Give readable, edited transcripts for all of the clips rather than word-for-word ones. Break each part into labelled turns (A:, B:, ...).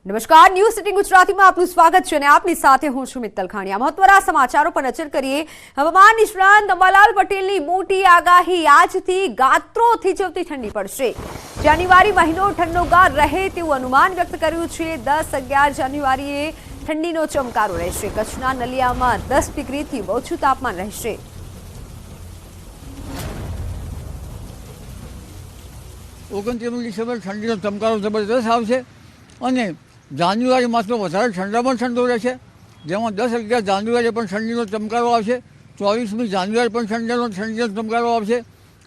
A: નમસ્કાર, news city ગુજરાતીમાં આપનું સ્વાગત છે અને આપની સાથે હું છું મિત્તલ ખાણીયા। મહત્વના સમાચારો પર નજર કરીએ। હવામાન નિષ્ણાત અંબાલાલ પટેલની મોટી આગાહી, આજથી ગાત્રો થીજવતી ઠંડી પડશે। જાન્યુઆરી મહિનો ઠંડોગાર રહે તેવું અનુમાન વ્યક્ત કર્યું છે। 10-11 જાન્યુઆરીએ ઠંડીનો ચમકારો રહેશે। કચ્છના નલિયામાં 10 ડિગ્રીથી ઓછું તાપમાન રહેશે।
B: ડિસેમ્બર ઠંડીનો ચમકારો જબરદસ્ત આવશે અને જાન્યુઆરી માસમાં વધારે ઠંડામાં ઠંડો રહેશે, જેમાં 10-11 જાન્યુઆરી પણ ઠંડીનો ચમકારો આવશે। 24મી જાન્યુઆરી પણ ઠંડીનો ચમકારો આવશે।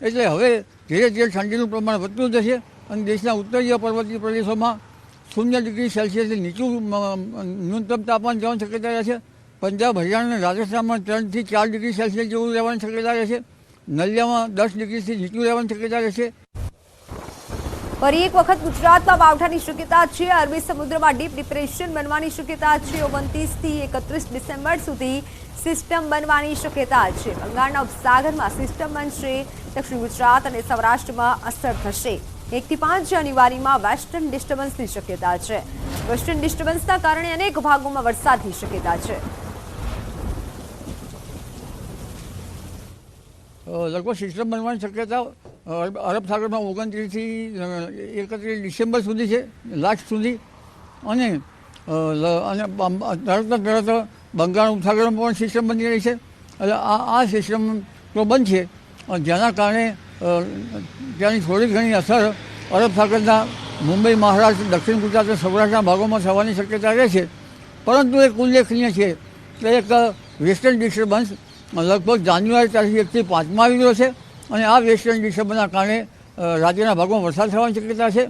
B: એટલે હવે ધીરે ધીરે ઠંડીનું પ્રમાણ વધતું જશે અને દેશના ઉત્તરીય પર્વતીય પ્રદેશોમાં 0 ડિગ્રી સેલ્સિયસથી નીચું ન્યૂનતમ તાપમાન જવાની શક્યતા રહેશે। પંજાબ, હરિયાણા અને રાજસ્થાનમાં 3થી 4 ડિગ્રી સેલ્સિયસ જેવું રહેવાની શક્યતા રહેશે। નલિયામાં 10 ડિગ્રીથી નીચું રહેવાની શક્યતા રહેશે।
A: ફરી એક વખત ગુજરાતમાં માવઠાની શક્યતા છે। અરબી સમુદ્રમાં ડીપ ડિપ્રેશન બનવાની શક્યતા છે। 29થી 31 ડિસેમ્બર સુધી સિસ્ટમ બનવાની શક્યતા છે। બંગાળના ઉપસાગરમાં સિસ્ટમ બનશે। દક્ષિણ ગુજરાત અને સૌરાષ્ટ્રમાં અસર થશે। 1થી 5 જાન્યુઆરીમાં વેસ્ટર્ન ડિસ્ટર્બન્સની શક્યતા છે। વેસ્ટર્ન ડિસ્ટર્બન્સના કારણે અનેક ભાગોમાં વરસાદની શક્યતા છે।
B: લગભગ સિસ્ટમ બનવાની શક્યતા અરબ સાગરમાં 29થી 31 ડિસેમ્બર સુધી છે, લાસ્ટ સુધી। અને તરત બંગાળ ઉપસાગરમાં પણ સિસ્ટમ બની રહી છે। એટલે આ સિસ્ટમ તો બનશે, જેના કારણે ત્યાંની થોડી ઘણી અસર અરબ સાગરના મુંબઈ, મહારાષ્ટ્ર, દક્ષિણ ગુજરાત અને સૌરાષ્ટ્રના ભાગોમાં થવાની શક્યતા રહેશે। પરંતુ એક ઉલ્લેખનીય છે કે એક વેસ્ટર્ન ડિસ્ટર્બન્સ લગભગ જાન્યુઆરી તારીખ 1થી 5માં આવી રહ્યો છે અને આ વેસ્ટર્ન ડિસ્ટર્બન્સના કારણે રાજ્યના ભાગોમાં વરસાદ થવાની શક્યતા છે।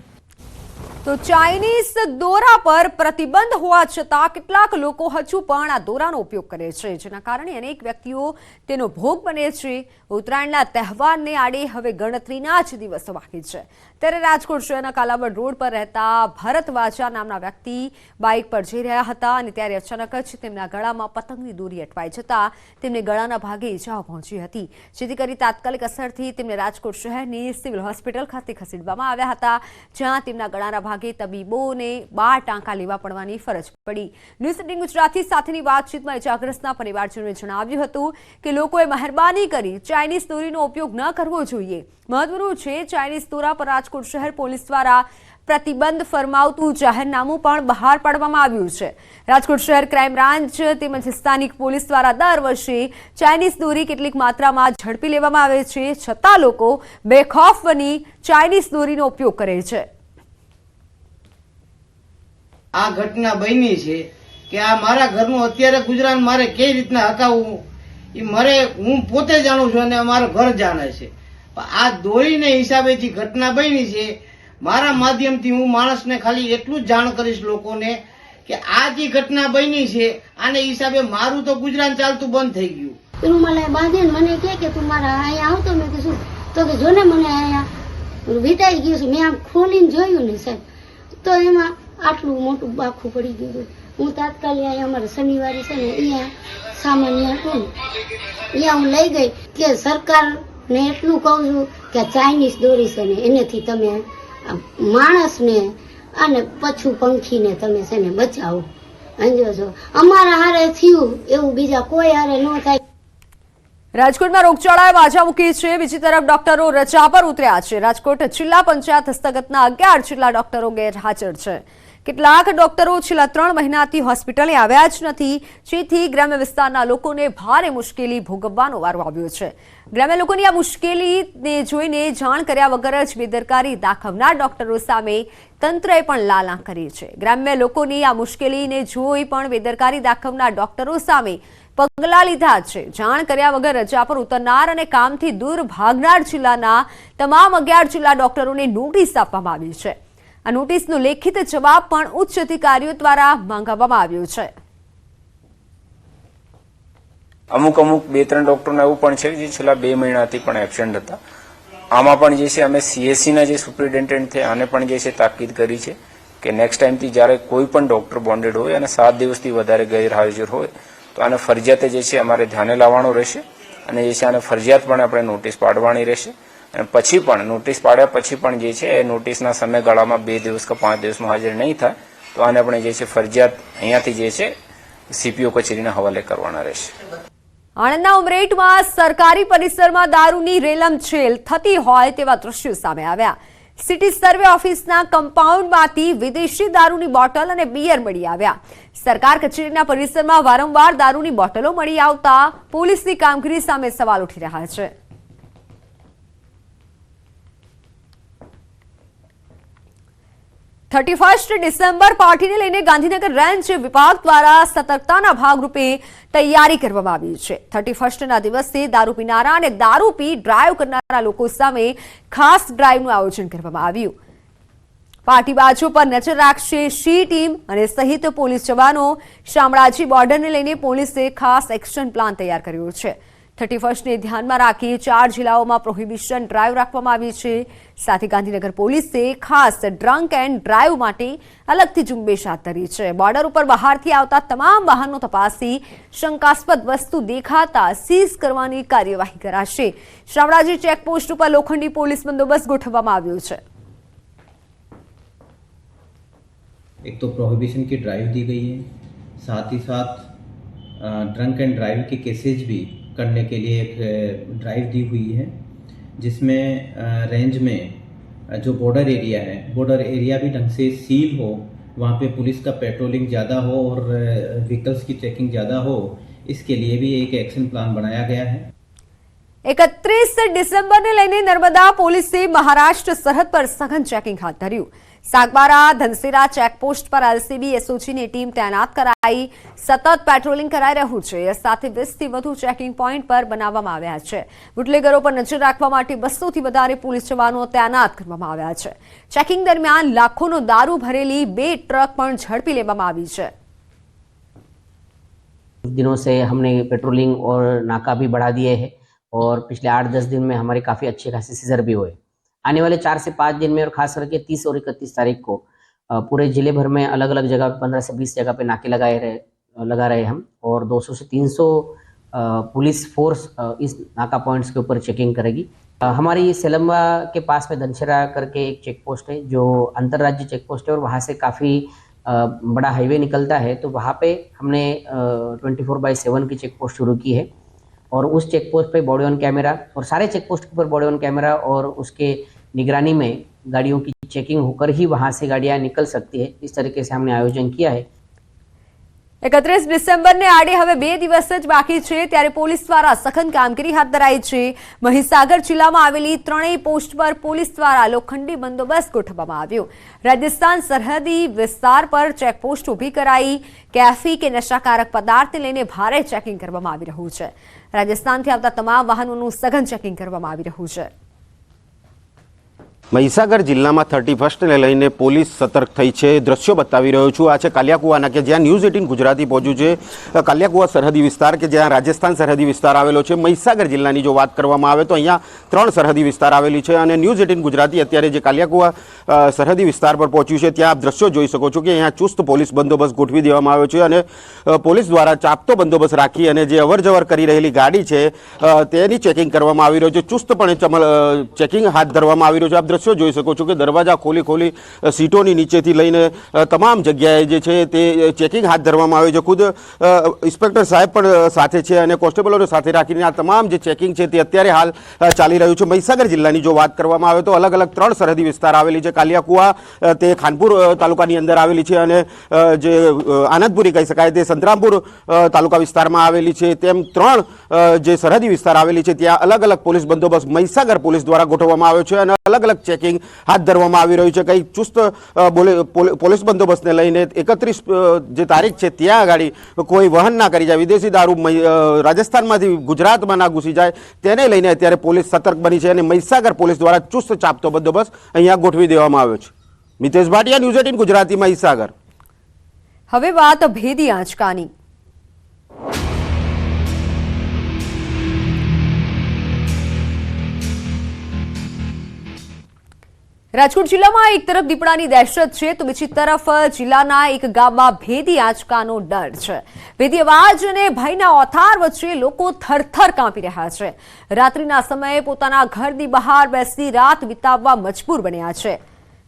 A: તો ચાઇનીઝ દોરા પર પ્રતિબંધ હોવા છતાં કેટલાક લોકો હજુ પણ આ દોરાનો ઉપયોગ કરે છે, જેના કારણે અનેક વ્યક્તિઓ તેનો ભોગ બને છે। ઉત્તરાયણના તહેવારને આડે હવે ગણતરીના જ દિવસો બાકી છે, ત્યારે રાજકોટ શહેરના કાલાવડ રોડ પર રહેતા ભરત વાજા નામના વ્યક્તિ બાઇક પર જઈ રહ્યા હતા અને ત્યારે અચાનક જ તેમના ગળામાં પતંગની દોરી અટવાઈ જતા તેમને ગળાના ભાગે ઈજાઓ પહોંચી હતી, જેથી કરી તાત્કાલિક અસરથી તેમને રાજકોટ શહેરની સિવિલ હોસ્પિટલ ખાતે ખસેડવામાં આવ્યા હતા, જ્યાં તેમના ગળાના ભાગે તબીબોને 12 ટાંકા લેવા પડવાની ફરજ પડી। ન્યૂઝ સિટી ગુજરાતી સાથેની વાતચીતમાં ઇજાગ્રસ્તના પરિવારજનોએ જણાવ્યું હતું કે લોકોએ મહેરબાની કરી ચાઇનીઝ દોરીનો ઉપયોગ ન કરવો જોઈએ। મહત્વનું છે, ચાઇનીઝ દોરા પર રાજકોટ શહેર પોલીસ દ્વારા પ્રતિબંધ ફરમાવતું જાહેરનામું પણ બહાર પાડવામાં આવ્યું છે। રાજકોટ શહેર ક્રાઇમ બ્રાન્ચ તેમજ સ્થાનિક પોલીસ દ્વારા દર વર્ષે ચાઇનીઝ દોરી કેટલીક માત્રામાં ઝડપી લેવામાં આવે છે, છતાં લોકો બેખૌફ બની ચાઇનીઝ દોરીનો ઉપયોગ કરે છે।
C: આ ઘટના બની છે કે આ મારા ઘરનું અત્યારે ગુજરાન મારે કઈ રીતના હકાવવું એ મારે હું પોતે જાણું છું અને અમારું ઘર જાણે છે। આ દોરીને હિસાબે જે ઘટના બની છે, મારા માધ્યમથી હું માણસને ખાલી એટલું જ જાણ કરીશ લોકોને કે આ જે ઘટના બની છે આને હિસાબે મારું તો ગુજરાન ચાલતું બંધ થઈ ગયું।
D: પેલું મને બાંધે મને કે તું મારા અહીંયા આવતો, મેં કીધું તો કે જો ને મને અહીંયા વીટાઈ ગયું છે। મેં આમ ખોલીને જોયું ને સાહેબ, તો એમાં આટલું મોટું બાખું પડી ગયું। હું તાત્કાલિક અહીંયા અમારે શનિવારે છે ને અહીંયા સામાન્ય હતું ને અહીંયા હું લઈ ગઈ કે સરકારને એટલું કહું છું કે ચાઇનીઝ દોરી છે ને એનેથી તમે માણસને અને પશુ પંખીને તમે છે ને બચાવો। સમજો છો, અમારા હારે થયું એવું બીજા કોઈ હારે ન થાય।
A: રાજકોટમાં રોગચાળાએ વાજા મૂકી છે। બીજી તરફ ડોક્ટરો રજા પર ઉતર્યા છે। રાજકોટ જિલ્લા પંચાયત હસ્તગતના 11 જેટલા ડોક્ટરો ગેરહાજર છે। કેટલાક ડોક્ટરો છેલ્લા 3 મહિનાથી હોસ્પિટલે આવ્યા જ નથી, જેથી ગ્રામ્ય વિસ્તારના લોકોને ભારે મુશ્કેલી ભોગવવાનો વારો આવ્યો છે। ગ્રામ્ય લોકોની આ મુશ્કેલીને જોઈને જાણ કર્યા વગર જ બેદરકારી દાખવનાર ડોક્ટરો સામે તંત્રએ પણ લાલ આંખ કરી છે। ગ્રામ્ય લોકોની આ મુશ્કેલીને જોઈ પણ બેદરકારી દાખવનાર ડોક્ટરો સામે પગલાં લીધા છે। જાણ કર્યા વગર રજા પર ઉતરનાર અને કામથી દૂર ભાગનાર જિલ્લાના તમામ 11 જિલ્લા ડોક્ટરોને નોટિસ આપવામાં આવી છે। આ નોટિસનો લેખિત જવાબ પણ ઉચ્ચ અધિકારીઓ દ્વારા માંગવામાં આવ્યો છે।
E: અમુક 2-3 ડોક્ટરોને એવું પણ છે જે છેલ્લા 2 મહિનાથી પણ એબસેન્ટ હતા। આમાં પણ જે છે અમે સીએસસીના જે સુપ્રિન્ટેન્ડન્ટ છે આને પણ જે છે તાકીદ કરી છે કે નેક્સ્ટ ટાઈમથી જ્યારે કોઈ પણ ડોક્ટર બોન્ડેડ હોય અને 7 દિવસથી વધારે ગેરહાજર હોય તો આને ફરજિયાત જે છે અમારે ધ્યાને લાવવાનો રહેશે અને જે છે આને ફરજિયાત પણ આપણે નોટિસ પાડવાની રહેશે। અને પછી પણ નોટિસ પાડ્યા પછી પણ જે છે એ નોટિસના સમયગાળામાં 2 દિવસ કે 5 દિવસમાં હાજર નહીં થાય તો આને આપણે જે છે ફરજિયાત અહીંયાથી જે છે સીપીઓ કચેરીના હવાલે કરવાના રહેશે.
A: આણંદના ઉમરેઠમાં સરકારી પરિસરમાં દારૂની રેલમછેલ થતી હોય તેવા દ્રશ્યો સામે આવ્યા. સિટી સર્વે ઓફિસના કમ્પાઉન્ડમાંથી વિદેશી દારૂની બોટલ અને બિયર મળી આવ્યા. સરકાર કચેરીના પરિસરમાં વારંવાર દારૂની બોટલો મળી આવતા પોલીસની કામગીરી સામે સવાલ ઉઠી રહ્યા છે. ડિસેમ્બર પાર્ટીને લઈને ગાંધીનગર રેન્જ વિભાગ દ્વારા સતર્કતાના ભાગરૂપે તૈયારી કરવામાં આવી છે. 31ના દિવસે દારૂ પીનારા અને દારૂ પી ડ્રાઈવ કરનારા લોકો સામે ખાસ ડ્રાઈવનું આયોજન કરવામાં આવ્યું. પાર્ટી બાજુ પર નજર રાખશે શી ટીમ અને સહિત પોલીસ જવાનો. શામળાજી બોર્ડરને લઈને પોલીસે ખાસ એક્શન પ્લાન તૈયાર કર્યો છે. 31ને ધ્યાનમાં રાખી 4 જિલ્લાઓમાં પ્રોહિબિશન ડ્રાઈવ રાખવામાં આવી છે. સાથે ગાંધીનગર પોલીસે ખાસ ડ્રંક એન્ડ ડ્રાઈવ માટે અલગથી ઝુંબેશ હાથ ધરી છે. બોર્ડર ઉપર બહારથી આવતા તમામ વાહનો તપાસી શંકાસ્પદ વસ્તુ દેખાતા સીઝ કરવાની કાર્યવાહી કરાશે. શામળાજી ચેકપોસ્ટ ઉપર લોખંડી પોલીસ બંદોબસ્ત ગોઠવવામાં આવ્યો છે.
F: एक तो प्रोहिबिशन की ड्राइव दी गई है, साथ ही साथ ड्रंक एंड ड्राइव के केसेज भी करने के लिए एक ड्राइव दी हुई है, जिसमें रेंज में जो बॉर्डर एरिया है, बॉर्डर एरिया भी ढंग से सील हो, वहाँ पे पुलिस का पेट्रोलिंग ज़्यादा हो और व्हीकल्स की चेकिंग ज़्यादा हो, इसके लिए भी एक एक्शन प्लान बनाया गया है.
A: 31 ડિસેમ્બરને લઈને નર્મદા પોલીસે મહારાષ્ટ્ર સરહદ પર સઘન ચેકિંગ હાથ ધર્યું. સાગબારા ધનસેરા ચેકપોસ્ટ પર એલસીબી એસઓજીની ટીમ તૈનાત કરાઈ સતત પેટ્રોલિંગ કરાઈ રહ્યું છે. સાથે 20થી વધુ ચેકિંગ પોઈન્ટ પર બનાવવામાં આવ્યા છે. બુટલેગરો પર નજર રાખવા માટે 200થી વધારે પોલીસ જવાનો તૈનાત કરવામાં આવ્યા છે. ચેકિંગ દરમિયાન લાખોનો દારૂ ભરેલી 2 ટ્રક પણ ઝડપી લેવામાં આવી છે.
G: कुछ दिनों से हमने पेट्रोलिंग और नाका भी बढ़ा दिए हैं और पिछले 8-10 दिन में हमारे काफ़ी अच्छे खासे सीजर भी हुए. आने वाले 4 से 5 दिन में और खास करके 30 और 31 तारीख को पूरे जिले भर में अलग अलग जगह 15 से 20 जगह पे नाके लगा रहे हम और 200 से 300 पुलिस फोर्स इस नाका पॉइंट्स के ऊपर चेकिंग करेगी. हमारी सेलम्बा के पास में धनसेरा करके एक चेक पोस्ट है जो अंतर्राज्य चेक पोस्ट है और वहाँ से काफ़ी बड़ा हाईवे निकलता है, तो वहाँ पे हमने 24/7 की चेक पोस्ट शुरू की है और उस चेक पोस्ट पे बॉडी ऑन कैमरा और सारे चेक पोस्ट के ऊपर बॉडी ऑन कैमरा और उसके निगरानी में गाड़ियों की चेकिंग होकर ही वहाँ से गाड़ियाँ निकल सकती है. इस तरीके से हमने आयोजन किया है.
A: 31 ડિસેમ્બરને આડે હવે 2 દિવસ જ બાકી છે ત્યારે પોલીસ દ્વારા સઘન કામગીરી હાથ ધરાઈ છે. મહીસાગર જિલ્લામાં આવેલી 3 પોસ્ટ પર પોલીસ દ્વારા લોખંડી બંદોબસ્ત ગોઠવવામાં આવ્યો. રાજસ્થાન સરહદી વિસ્તાર પર ચેકપોસ્ટ ઊભી કરાઈ. કેફી કે નશાકારક પદાર્થને લઈને ભારે ચેકિંગ કરવામાં આવી રહ્યું છે. રાજસ્થાનથી આવતા તમામ વાહનોનું સઘન ચેકિંગ કરવામાં આવી રહ્યું છે.
H: મહીસાગર જિલ્લામાં 31ને લઈને પોલીસ સતર્ક થઈ છે. દ્રશ્યો બતાવી રહ્યો છું. આ છે કાલિયાકુવાના કે જ્યાં ન્યૂઝ 18 ગુજરાતી પહોંચ્યું છે. કાલિયાકુવા સરહદી વિસ્તાર કે જ્યાં રાજસ્થાન સરહદી વિસ્તાર આવેલો છે. મહીસાગર જિલ્લાની જો વાત કરવામાં આવે તો અહીંયા 3 સરહદી વિસ્તાર આવેલી છે અને ન્યૂઝ 18 ગુજરાતી અત્યારે જે કાલિયાકુવા સરહદી વિસ્તાર પર પહોંચ્યું છે ત્યાં આપ દ્રશ્યો જોઈ શકો છો કે અહીંયા ચુસ્ત પોલીસ બંદોબસ્ત ગોઠવી દેવામાં આવ્યો છે અને પોલીસ દ્વારા ચાપતો બંદોબસ્ત રાખી અને જે અવરજવર કરી રહેલી ગાડી છે તેની ચેકિંગ કરવામાં આવી રહ્યું છે. ચુસ્તપણે ચેકિંગ હાથ ધરવામાં આવી રહ્યું છે. આપ દ્રશ્યો જોઈ શકો છો કે દરવાજા ખોલી સીટોની નીચેથી લઈને તમામ જગ્યાએ જે છે તે ચેકિંગ હાથ ધરવામાં આવ્યું છે. ખુદ ઇન્સ્પેક્ટર સાહેબ પણ સાથે છે અને કોન્સ્ટેબલોને સાથે રાખીને આ તમામ જે ચેકિંગ છે તે અત્યારે હાલ ચાલી રહ્યું છે. મહીસાગર જિલ્લાની જો વાત કરવામાં આવે તો અલગ અલગ 3 સરહદી વિસ્તાર આવેલી છે. કાલિયાકુવા તે ખાનપુર તાલુકાની અંદર આવેલી છે અને જે આનંદપુરી કહી શકાય તે સંતરામપુર તાલુકા વિસ્તારમાં આવેલી છે. તેમ 3 જે સરહદી વિસ્તાર આવેલી છે ત્યાં અલગ અલગ પોલીસ બંદોબસ્ત મહીસાગર પોલીસ દ્વારા ગોઠવવામાં આવ્યો છે અને અલગ અલગ ચેકિંગ હાથ ધરવામાં આવી રહ્યું છે. કંઈ ચુસ્ત પોલીસ બંદોબસ્તને લઈને 31 જે તારીખ છે ત્યાં આગળ કોઈ વહન ના કરી જાય, વિદેશી દારૂ રાજસ્થાનમાંથી ગુજરાતમાં ના ઘૂસી જાય તેને લઈને અત્યારે પોલીસ સતર્ક બની છે અને મહીસાગર પોલીસ દ્વારા ચુસ્ત ચાપતો બંદોબસ્ત અહીંયા ગોઠવી દેવામાં આવ્યો છે. મિતેશ ભાટિયા, ન્યૂઝ 18 ગુજરાતી, મહીસાગર.
A: હવે વાત ભેદી આંચકાની. રાજકોટ જિલ્લામાં એક તરફ દીપડાની દહેશત છે તો બીજી તરફ જિલ્લાના એક ગામમાં ભેદી આંચકાનો ડર છે. ભેદી અવાજ અને ભયના ઓથાર વચ્ચે લોકો થરથર કાંપી રહ્યા છે. રાત્રિના સમયે પોતાના ઘરની બહાર બેસી રાત વિતાવવા મજબૂર બન્યા છે.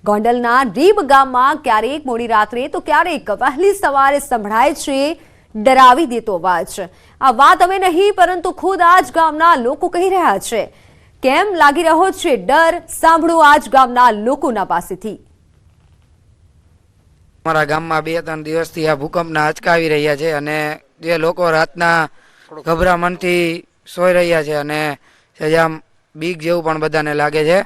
A: ગોંડલના રીબ ગામમાં ક્યારેક મોડી રાત્રે તો ક્યારેક વહેલી સવારે સંભળાય છે ડરાવી દેતો અવાજ. આ વાત અમે નહીં પરંતુ ખુદ આ જ ગામના લોકો કહી રહ્યા છે. કેમ લાગી રહ્યો છે ડર? સાંભળો આ જ ગામના લોકોના પાસેથી.
I: અમારા ગામમાં 2-3 દિવસથી આ ભૂકંપના આંચકા આવી રહ્યા છે અને જે લોકો રાતના ગભરામણથી સોઈ રહ્યા છે અને સજામ બીક જેવું પણ બધાને લાગે છે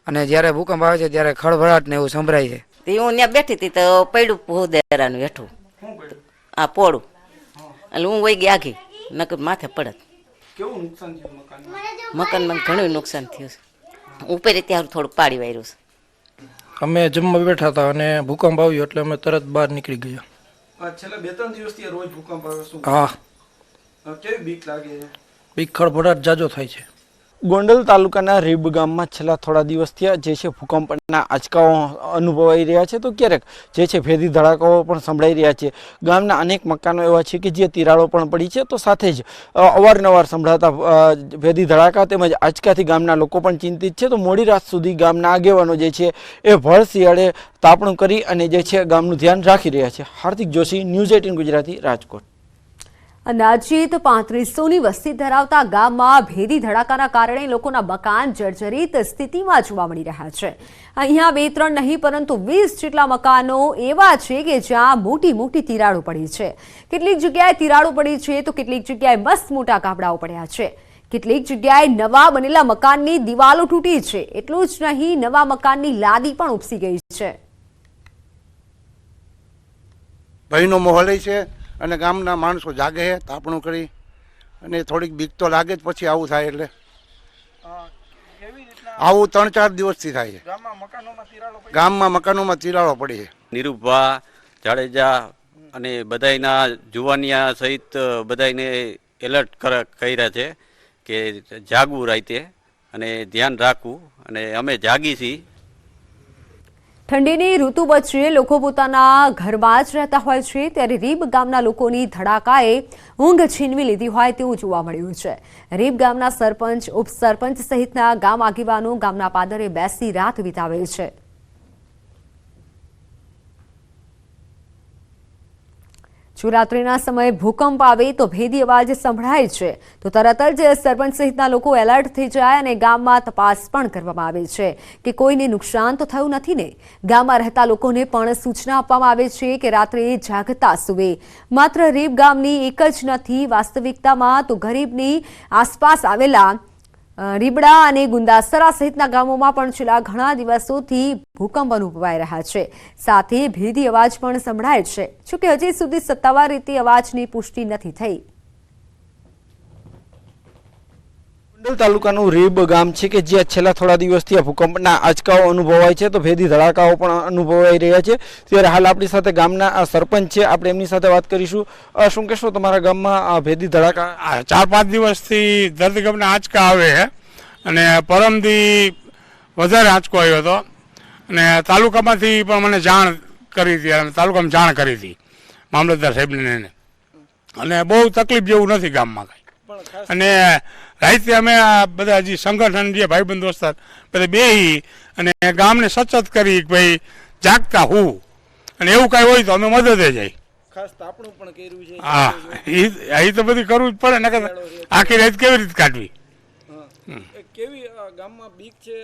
I: અને જ્યારે ભૂકંપ આવે છે ત્યારે ખળભળાટ ને એવું સંભળાય છે.
J: હું ત્યાં બેઠી હતી તો પડ્યું પોદેરાનું હેઠું આ પોળું એટલે હું વહી ગઈ આઘી નકર માથે પડત.
I: કેવું નુકસાન થયું
J: મકાનમાં ઘણું નુકસાન થયું છે. ઉપર ત્યાં થોડુંક પાડી વાયરું છે.
I: અમે જમવા બેઠા હતા અને ભૂકંપ આવ્યો એટલે અમે તરત બહાર નીકળી ગયા.
K: છેલ્લા 2-3 દિવસથી રોજ ભૂકંપ આવે છે.
I: હા,
K: કેવી બીક લાગે છે?
I: બીક ખળભળાટ જાજો થાય છે.
K: ગોંડલ તાલુકાના રીબ ગામમાં છેલ્લા થોડા દિવસથી જે છે ભૂકંપના આંચકાઓ અનુભવાઈ રહ્યા છે તો ક્યારેક જે છે ભેદી ધડાકાઓ પણ સંભળાઈ રહ્યા છે. ગામના અનેક મકાનો એવા છે કે જે તિરાડો પણ પડી છે તો સાથે જ અવારનવાર સંભળાતા ભેદી ધડાકા તેમજ આંચકાથી ગામના લોકો પણ ચિંતિત છે. તો મોડી રાત સુધી ગામના આગેવાનો જે છે એ ભર શિયાળે તાપણું કરી અને જે છે ગામનું ધ્યાન રાખી રહ્યા છે. હાર્દિક જોશી, ન્યૂઝ 18 ગુજરાતી, રાજકોટ.
A: અંદાજિત 3500ની વસ્તી ધરાવતા ગામમાં ભેદી ધડાકાના કારણે લોકોના મકાન જર્જરિત સ્થિતિમાં જોવા મળી રહ્યા છે. અહીંયા 2-3 નહીં પરંતુ 20 જેટલા મકાનો એવા છે કે જ્યાં મોટી મોટી તિરાડો પડી છે. કેટલીક જગ્યાએ તિરાડો પડી છે તો કેટલીક જગ્યાએ મસ્ત મોટા ગાબડાઓ પડ્યા છે. કેટલીક જગ્યાએ નવા બનેલા મકાનની દિવાલો તૂટી છે. એટલું જ નહીં, નવા મકાનની લાદી પણ ઉપસી ગઈ છે.
L: ભયનો માહોલ છે અને ગામના માણસો જાગે છે તાપણું કરી અને થોડીક બીક તો લાગે જ પછી આવું થાય એટલે આવું 3-4 દિવસથી થાય છે. ગામમાં મકાનોમાં તિરાડો પડી છે.
M: નિરૂપા જાડેજા અને બધાયના જુવાનિયા સહિત બધાયને એલર્ટ કર્યા છે કે જાગવું રાતે અને ધ્યાન રાખવું અને અમે જાગી છીએ.
A: ઠંડીની ઋતુ વચ્ચે લોકો પોતાના ઘરમાં જ રહેતા હોય છે ત્યારે રીબ ગામના લોકોની ધડાકાએ ઊંઘ છીનવી લીધી હોય તેવું જોવા મળ્યું છે. રીબ ગામના સરપંચ, ઉપસરપંચ સહિતના ગામ આગેવાનો ગામના પાદરે બેસી રાત વિતાવે છે. જો રાત્રિના સમયે ભૂકંપ આવે તો ભેદી અવાજ સંભળાય છે તો તરત જ સરપંચ સહિતના લોકો એલર્ટ થઈ જાય અને ગામમાં તપાસ પણ કરવામાં આવે છે કે કોઈને નુકસાન તો થયું નથી ને. ગામમાં રહેતા લોકોને પણ સૂચના આપવામાં આવે છે કે રાત્રે જાગતા સુવે. માત્ર રીબ ગામની એક જ નથી, વાસ્તવિકતામાં તો ગરીબની આસપાસ આવેલા રીબડા અને ગુંદાસરા સહિતના ગામોમાં પણ છેલ્લા ઘણા દિવસોથી ભૂકંપ અનુભવાઈ રહ્યા છે. સાથે ભેદી અવાજ પણ સંભળાય છે. જોકે હજી સુધી સત્તાવાર રીતે અવાજની પુષ્ટિ નથી થઈ.
K: ગોંડલ તાલુકાનું રીબ ગામ છે કે જ્યાં છેલ્લા થોડા દિવસથી આ ભૂકંપના આંચકાઓ અનુભવાય છે તો ભેદી ધડાકાઓ પણ અનુભવાઈ રહ્યા છે. ત્યારે હાલ આપણી સાથે ગામના સરપંચ છે, આપણે એમની સાથે વાત કરીશું. શું કહેશો, તમારા ગામમાં ભેદી ધડાકા?
L: 4-5 દિવસથી ધરતીકંપના આંચકા આવે છે અને પરમથી વધારે આંચકો આવ્યો હતો અને તાલુકામાંથી પણ મને જાણ કરી હતી અને તાલુકામાં જાણ કરી હતી મામલતદાર સાહેબને અને બહુ તકલીફ જેવું નથી ગામમાં કાંઈ. અને રાતે અમે બધા હજી સંગઠન જે ભાઈબંધ દોસ્તાર બધા બેહી અને ગામને સચેત કરી કે ભાઈ જાગતા હું અને એવું કાંઈ હોય તો અમે મદદે જાય.
K: ખાસ તાપણું પણ કર્યું છે.
L: હા, એ તો બધું કરવું જ પડે ને. આખી રાત કેવી રીતે કાઢવી?
K: કેવી ગામમાં બીક છે?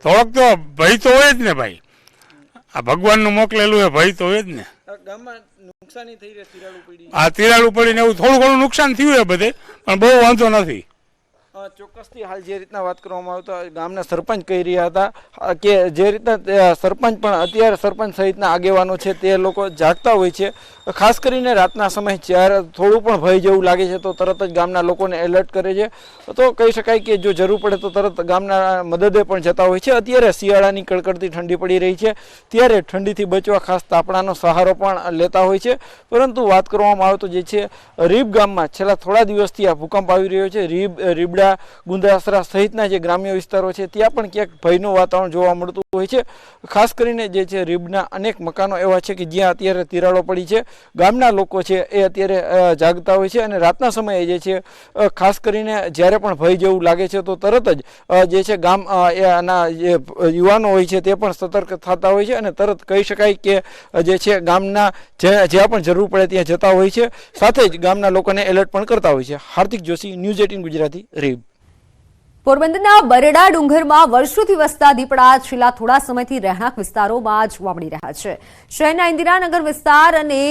L: થોડોક તો ભય તો હોય જ ને ભાઈ. આ ભગવાનનું મોકલેલું એ ભય તો હોય જ ને.
K: ગામમાં નુકસાની થઈ રહી, તિરાડું પડી.
L: આ તિરાડું પડીને એવું થોડું ઘણું નુકસાન થયું છે બધે, પણ બહુ વાંધો નથી.
K: ચોક્કસથી હાલ જે રીતના વાત કરવામાં આવતા ગામના સરપંચ કહી રહ્યા હતા કે જે રીતના સરપંચ પણ અત્યારે સરપંચ સહિતના આગેવાનો છે તે લોકો જાગતા હોય છે. ખાસ કરીને રાતના સમય જ્યારે થોડું પણ ભય જેવું લાગે છે તો તરત જ ગામના લોકોને એલર્ટ કરે છે. તો કહી શકાય કે જો જરૂર પડે તો તરત ગામના મદદે પણ જતા હોય છે. અત્યારે શિયાળાની કડકડતી ઠંડી પડી રહી છે ત્યારે ઠંડીથી બચવા ખાસ તાપણાનો સહારો પણ લેતા હોય છે. પરંતુ વાત કરવામાં આવે તો જે છે રીબ ગામમાં છેલ્લા થોડા દિવસથી આ ભૂકંપ આવી રહ્યો છે. રીબડા ગોંડા, ગુંદાસરા સહિતના જે ગ્રામ્ય વિસ્તારો છે ત્યાં પણ ક્યાંક ભયનું વાતાવરણ જોવા મળતું હોય છે. ખાસ કરીને જે છે રીબના અનેક મકાનો એવા છે કે જ્યાં અત્યારે તિરાડો પડી છે. ગામના લોકો છે એ અત્યારે જાગતા હોય છે અને રાતના સમયે જે છે ખાસ કરીને જ્યારે પણ ભય જેવું લાગે છે તો તરત જ જે છે ગામના જે યુવાનો હોય છે તે પણ સતર્ક થતા હોય છે અને તરત કહી શકાય કે જે છે ગામના જ્યાં પણ જરૂર પડે ત્યાં જતા હોય છે. સાથે જ ગામના લોકોને એલર્ટ પણ કરતા હોય છે. હાર્દિક જોશી, ન્યૂઝ 18 ગુજરાતી, રીબ.
A: પોરબંદરના બરડા ડુંગરમાં વર્ષોથી વસતા દીપડા છેલ્લા થોડા સમયથી રહેણાંક વિસ્તારોમાં જોવા મળી રહ્યા છે. શહેરના ઇન્દિરાનગર વિસ્તાર અને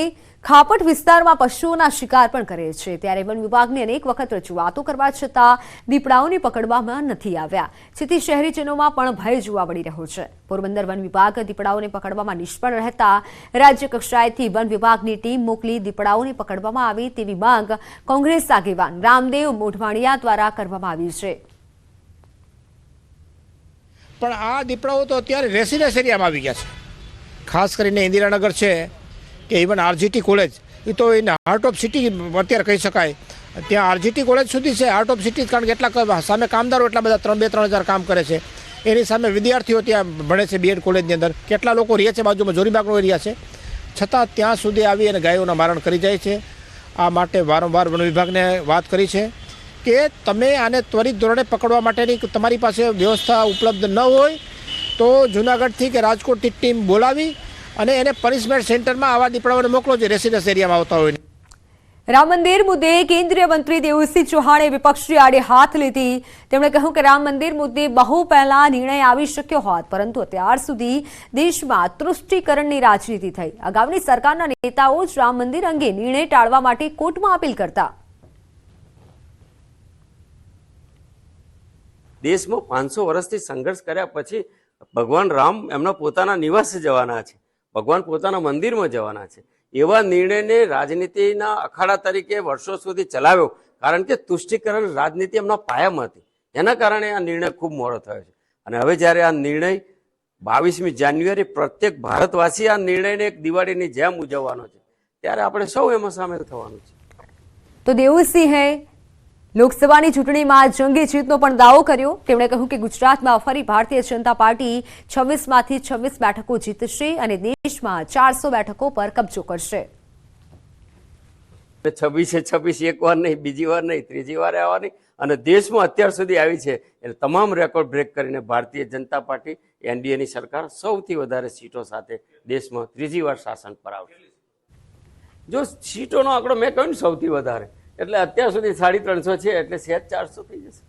A: ખાપટ વિસ્તારમાં પશુઓના શિકાર પણ કરે છે. ત્યારે વન વિભાગની અનેક વખત રજૂઆતો કરવા છતાં દીપડાઓને પકડવામાં નથી આવ્યા, જેથી શહેરીજનોમાં પણ ભય જોવા મળી રહ્યો છે. પોરબંદર વન વિભાગ દીપડાઓને પકડવામાં નિષ્ફળ રહેતા રાજ્ય કક્ષાએથી વન વિભાગની ટીમ મોકલી દીપડાઓને પકડવામાં આવે તેવી માંગ કોંગ્રેસ આગેવાન રામદેવ મોઢવાણિયા દ્વારા કરવામાં આવી છે.
N: પણ આ દીપડાઓ તો અત્યારે રેસિડેન્સ એરિયામાં આવી ગયા છે. ખાસ કરીને ઇન્દિરાનગર છે કે ઇવન આરજીટી કોલેજ, એ તો એને હાર્ટ ઓફ સિટી અત્યારે કહી શકાય. ત્યાં આરજીટી કોલેજ સુધી છે હાર્ટ ઓફ સિટી, કારણ કે એટલા સામે કામદારો એટલા બધા 2,000 કામ કરે છે. એની સામે વિદ્યાર્થીઓ ત્યાં ભણે છે બીએડ કોલેજની અંદર. કેટલા લોકો રહે છે બાજુમાં જોરીબાગનો એરિયા છે, છતાં ત્યાં સુધી આવી અને ગાયોના મારણ કરી જાય છે. આ માટે વારંવાર વન વિભાગને વાત કરી છે કે તમે આને ત્વરિત ધોરણે પકડવા માટેની તમારી પાસે વ્યવસ્થા ઉપલબ્ધ ન હોય તો જૂનાગઢથી કે રાજકોટથી ટીમ બોલાવી અને એને પનિશમેન્ટ સેન્ટરમાં આવા દીપડાઓને મોકલો જે રેસિડેન્સ એરિયામાં આવતા હોય.
A: રામ મંદિર મુદ્દે કેન્દ્રીય મંત્રી દેવસિંહ ચૌહાણે વિપક્ષી આડે હાથ લીધી. તેમણે કહ્યું કે રામ મંદિર મુદ્દે બહુ પહેલા નિર્ણય આવી શક્યો હોત, પરંતુ અત્યાર સુધી દેશમાં તૃષ્ટિકરણની રાજનીતિ થઈ. અગાઉની સરકારના નેતાઓ જ રામ મંદિર અંગે નિર્ણય ટાળવા માટે કોર્ટમાં અપીલ કરતા.
O: દેશમાં 500 વર્ષથી સંઘર્ષ કર્યા પછી ભગવાન રામ એમના પોતાના નિવાસે જવાના છે, ભગવાન પોતાના મંદિરમાં જવાના છે. એવા નિર્ણયને રાજનીતિના અખાડા તરીકે વર્ષો સુધી ચલાવ્યો, કારણ કે તુષ્ટિકરણ રાજનીતિ એમના પાયામાં હતી. એના કારણે આ નિર્ણય ખૂબ મોડો થયો છે. અને હવે જ્યારે આ નિર્ણય 22મી જાન્યુઆરી પ્રત્યેક ભારતવાસી આ નિર્ણયને એક દિવાળીની જેમ ઉજવવાનો છે, ત્યારે આપણે સૌ એમાં સામેલ થવાનું છે.
A: તો દેવસિંહે લોકસભાની ચૂંટણીમાં જંગી જીતનો પણ દાવો કર્યો. તેમણે કહ્યું કે ગુજરાતમાં ફરી ભારતીય જનતા પાર્ટી 26માંથી 26 બેઠકો જીતશે અને દેશમાં 400 બેઠકો પર કબજો કરશે.
O: 26 એક વાર નહીં, બીજી વાર નહીં, ત્રીજી વાર આવવાની, અને દેશમાં અત્યાર સુધી આવી છે એટલે તમામ રેકોર્ડ બ્રેક કરીને ભારતીય જનતા પાર્ટી એનડીએની સરકાર સૌથી વધારે સીટો સાથે દેશમાં ત્રીજી વાર શાસન પર આવશે. જો સીટોનો આંકડો મેં કહ્યું ને સૌથી વધારે, એટલે અત્યાર સુધી 350 છે, એટલે સહેજ 400 થઈ જશે.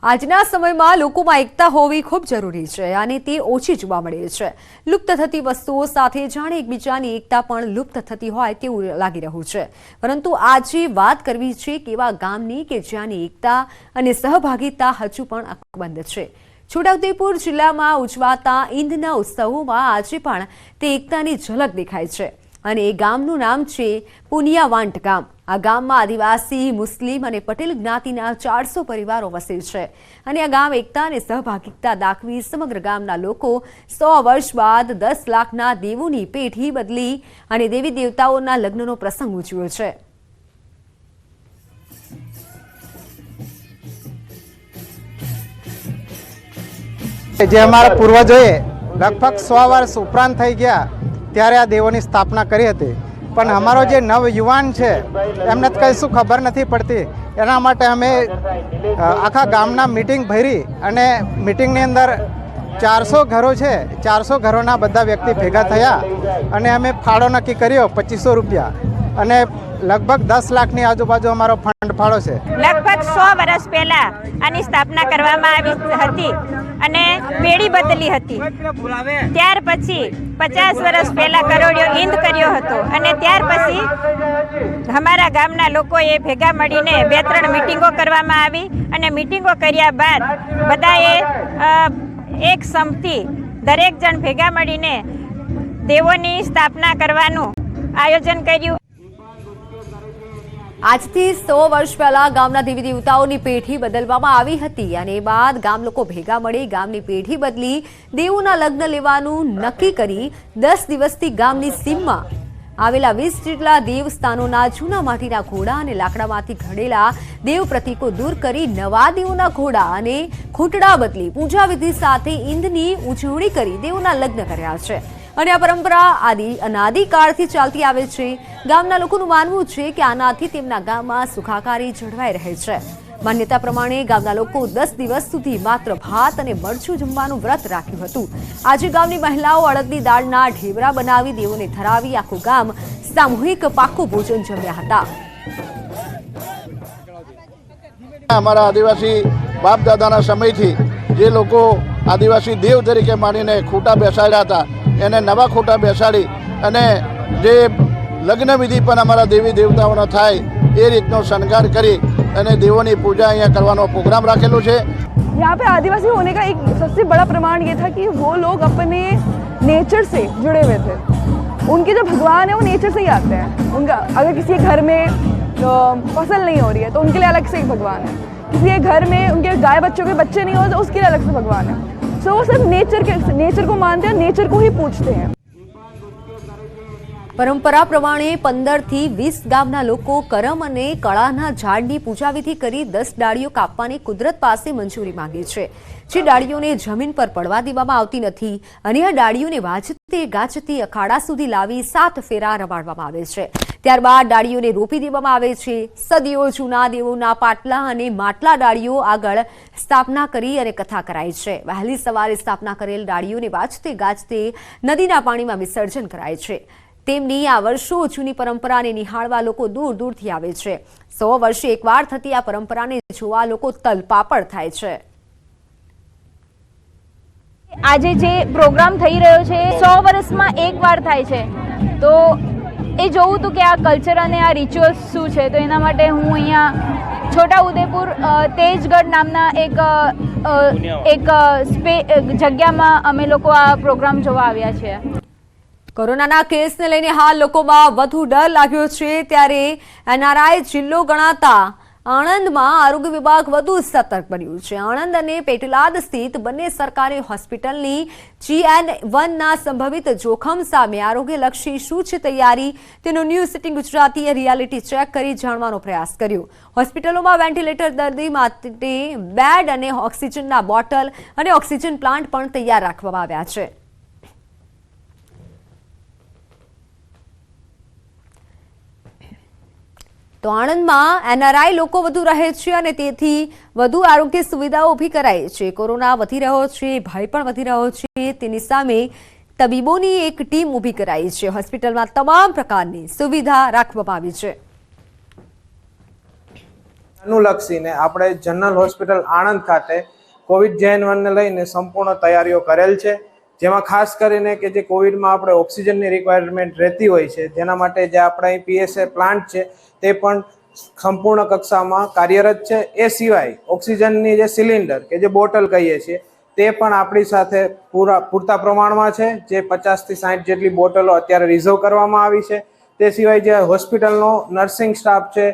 A: આજના સમયમાં લોકોમાં એકતા હોવી ખૂબ જરૂરી છે અને તે ઓછી જોવા મળે છે. લુપ્ત થતી વસ્તુઓ સાથે જાણે એકબીજાની એકતા પણ લુપ્ત થતી હોય તેવું લાગી રહ્યું છે. પરંતુ આજે વાત કરવી છે કે એવા ગામની કે જ્યાંની એકતા અને સહભાગિતા હજુ પણ અકબંધ છે. છોટાઉદેપુર જિલ્લામાં ઉજવાતા ઈંધના ઉત્સવોમાં આજે પણ તે એકતાની ઝલક દેખાય છે અને એ ગામનું નામ છે પુનિયાવાંટ ગામ. આ ગામમાં આદિવાસી, મુસ્લિમ અને પટેલ જ્ઞાતિના 400 પરિવારો વસે છે અને આ ગામ એકતા અને સહભાગિતા દાખવી સમગ્ર ગામના લોકો 100 વર્ષ બાદ 10 લાખના દેવોની પેઢી બદલી અને દેવી દેવતાઓના લગ્નનો પ્રસંગ ઉજવ્યો છે.
P: જે અમારા પૂર્વજોએ લગભગ 100 વર્ષ ઉપરાંત થઈ ગયા ત્યારે આ દેવોની સ્થાપના કરી હતી, પણ અમારો જે નવયુવાન છે એમને કંઈ શું ખબર નથી પડતી. એના માટે અમે આખા ગામના મિટિંગ ભરી અને મિટિંગની અંદર 400 ઘરો છે, 400 ઘરોના બધા વ્યક્તિ ભેગા થયા અને અમે ફાળો નક્કી કર્યો 2500 રૂપિયા અને લગભગ 10 લાખની આજુબાજુ અમારો ફંડ ફાળો છે.
Q: લગભગ 100 વર્ષ પહેલા આની સ્થાપના કરવામાં આવી હતી અને પેઢી બદલી હતી. ત્યાર પછી 50 વર્ષ પહેલા કરોડિયો ઈંદ કર્યો હતો અને ત્યાર પછી અમારા ગામના લોકોએ ભેગા મળીને 2-3 મિટિંગો કરવામાં આવી અને મિટિંગો કર્યા બાદ બધાએ એક સંમતિ દરેક જણ ભેગા મળીને દેવોની સ્થાપના કરવાનું આયોજન કર્યું.
A: આજથી 100 વર્ષ પહેલા ગામના દેવી દેવતાઓની પેઢી બદલવામાં આવી હતી અને બાદ ગામ લોકો ભેગા મળી ગામની પેઢી બદલી દેવોના લગ્ન લેવાનું નક્કી કરી 10 દિવસથી ગામની સીમમાં આવેલા 20 જેટલા દેવસ્થાનોના જૂના માટીના ઘોડા અને લાકડામાંથી ઘડેલા દેવ પ્રતીકો દૂર કરી નવા દેવોના ઘોડા અને ખૂંટડા બદલી પૂજા વિધિ સાથે ઈંદની ઉજવણી કરી દેવોના લગ્ન કર્યા છે અને આ પરંપરા અનાદિકાળથી ચાલતી આવે છે. ગામના લોકોનું માનવું છે કે આનાથી તેમના ગામમાં સુખાકારી જળવાઈ રહે છે. માન્યતા પ્રમાણે ગામના લોકો 10 દિવસ સુધી માત્ર ભાત અને મરચું જમવાનું વ્રત રાખ્યું હતું. આજે ગામની મહિલાઓ અડદની દાળના ઢેબરા બનાવી દેવોને ધરાવી આખું ગામ સામૂહિક પાકું ભોજન જમ્યા હતા.
R: અમારા આદિવાસી બાપ દાદાના સમયથી જે લોકો આદિવાસી દેવ તરીકે માનીને ખૂંટા બેસાડ્યા હતા એને નવા ખૂંટા બેસાડી અને જે લગ્ન વિધિ પણ અમારા દેવી દેવતાઓનો થાય એ રીતનો શણગાર કરી અને દેવોની पूजा यहाँ करवाना प्रोग्राम रखेलो है.
S: यहाँ पे आदिवासी होने का एक सबसे बड़ा प्रमाण ये था कि वो लोग अपने नेचर से जुड़े हुए थे. उनके जो भगवान है वो नेचर से ही आते हैं. उनका अगर किसी घर में फसल नहीं हो रही है तो उनके लिए अलग से एक भगवान है. किसी के घर में उनके गाय बच्चों के बच्चे नहीं हो तो उसके लिए अलग से भगवान है. सो वो सिर्फ नेचर को मानते हैं, नेचर को ही पूजते हैं.
A: પરંપરા પ્રમાણે 15 થી 20 ગામના લોકો કરમ અને કળાના ઝાડની પૂજા વિધિ કરી 10 ડાળીઓ કાપવાની કુદરત પાસે મંજૂરી માંગે છે. જે ડાળીઓને જમીન પર પડવા દેવામાં આવતી નથી અને આ ડાળીઓને વાજતે ગાજતે અખાડા સુધી લાવી 7 ફેરા રમાડવામાં આવે છે. ત્યારબાદ ડાળીઓને રોપી દેવામાં આવે છે. સદીઓ જૂના દેવોના પાટલા અને માટલા ડાળીઓ આગળ સ્થાપના કરી અને કથા કરાય છે. વહેલી સવારે સ્થાપના કરેલ ડાળીઓને વાજતે ગાજતે નદીના પાણીમાં વિસર્જન કરાય છે. તેમની આ વર્ષો જૂની પરંપરાને નિહાળવા લોકો દૂર દૂરથી આવે છે. 100 વર્ષે એકવાર થતી આ પરંપરાને જોવા લોકો તલપાપડ થાય છે.
Q: આજે જે પ્રોગ્રામ થઈ રહ્યો છે 100 વર્ષમાં એકવાર થાય છે તો એ જોવું હતું કે આ કલ્ચર અને આ રિચ્યુઅલ્સ શું છે. તો એના માટે હું અહીંયા છોટાઉદેપુર તેજગઢ નામના એક જગ્યામાં અમે લોકો આ પ્રોગ્રામ જોવા આવ્યા છીએ.
A: કોરોનાના કેસને લઈને હાલ લોકોમાં વધુ ડર લાગ્યો છે. ત્યારે એનઆરઆઈ જિલ્લો ગણાતા આણંદમાં આરોગ્ય વિભાગ વધુ સતર્ક બન્યું છે. આણંદ અને પેટલાદ સ્થિત બંને સરકારી હોસ્પિટલની GN1ના સંભવિત જોખમ સામે આરોગ્યલક્ષી શું છે તૈયારી તેનો ન્યૂઝ 18 ગુજરાતીએ રિયાલિટી ચેક કરી જાણવાનો પ્રયાસ કર્યો. હોસ્પિટલોમાં વેન્ટિલેટર દર્દી માટે બેડ અને ઓક્સિજનના બોટલ અને ઓક્સિજન પ્લાન્ટ પણ તૈયાર રાખવામાં આવ્યા છે. તો આણંદમાં એનઆરઆઈ લોકો વધુ રહે છે અને તેથી વધુ આરોગ્ય સુવિધાઓ ઊભી કરાઈ છે. કોરોના વધી રહ્યો છે, ભય પણ વધી રહ્યો છે. તેની સામે તબીબોની એક ટીમ ઊભી કરાઈ છે. હોસ્પિટલમાં તમામ પ્રકારની સુવિધા રાખવામાં આવી છે.
T: અનુલક્ષીને આપણે જનરલ હોસ્પિટલ આણંદ ખાતે કોવિડ GN1 ને લઈને સંપૂર્ણ તૈયારીઓ કરેલ છે. જેમાં ખાસ કરીને કે જે કોવિડમાં આપણે ઓક્સિજનની રિક્વાયરમેન્ટ રહેતી હોય છે તેના માટે જે આપણા PSA પ્લાન્ટ છે તે પણ સંપૂર્ણ કક્ષામાં કાર્યરત છે. એ સિવાય ઓક્સિજનની જે સિલિન્ડર કે જે બોટલ કહીએ છીએ તે પણ આપણી સાથે પૂરતા પ્રમાણમાં છે. જે 50 થી 60 જેટલી બોટલો અત્યારે રિઝર્વ કરવામાં આવી છે. તે સિવાય જે હોસ્પિટલનો નર્સિંગ સ્ટાફ છે,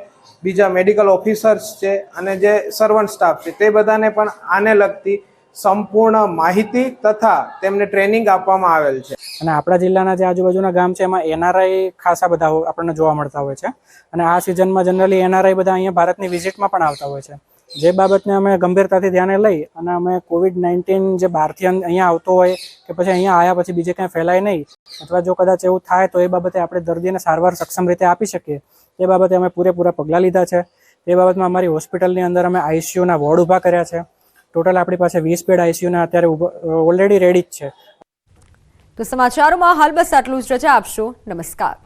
T: બીજા મેડિકલ ઓફિસર્સ છે અને જે સર્વન્ટ સ્ટાફ છે તે બધાને પણ આને લગતી સંપૂર્ણ માહિતી તથા તેમને ટ્રેનિંગ આપવામાં આવેલ છે.
P: અને આપણા જિલ્લાના જે આજુબાજુના ગામ છે એમાં એનઆરઆઈ ખાસા બધા આપણને જોવા મળતા હોય છે. અને આ સિઝનમાં જનરલી એનઆરઆઈ બધા અહીંયા ભારતની વિઝિટમાં પણ આવતા હોય છે. જે બાબતને અમે ગંભીરતાથી ધ્યાને લઈ અને અમે COVID-19 જે બહારથી અહીંયા આવતો હોય કે પછી અહીંયા આવ્યા પછી બીજે ક્યાંય ફેલાય નહીં અથવા જો કદાચ એવું થાય તો એ બાબતે આપણે દર્દીને સારવાર સક્ષમ રીતે આપી શકીએ તે બાબતે અમે પૂરેપૂરા પગલાં લીધા છે. તે બાબતમાં અમારી હોસ્પિટલની અંદર અમે ICUના વોર્ડ ઊભા કર્યા છે. ટોટલ આપણી પાસે 20 બેડ ICUના અત્યારે ઓલરેડી રેડી જ છે.
A: તો સમાચારોમાં હાલ બસ આટલું જ. રજા આપશો. નમસ્કાર.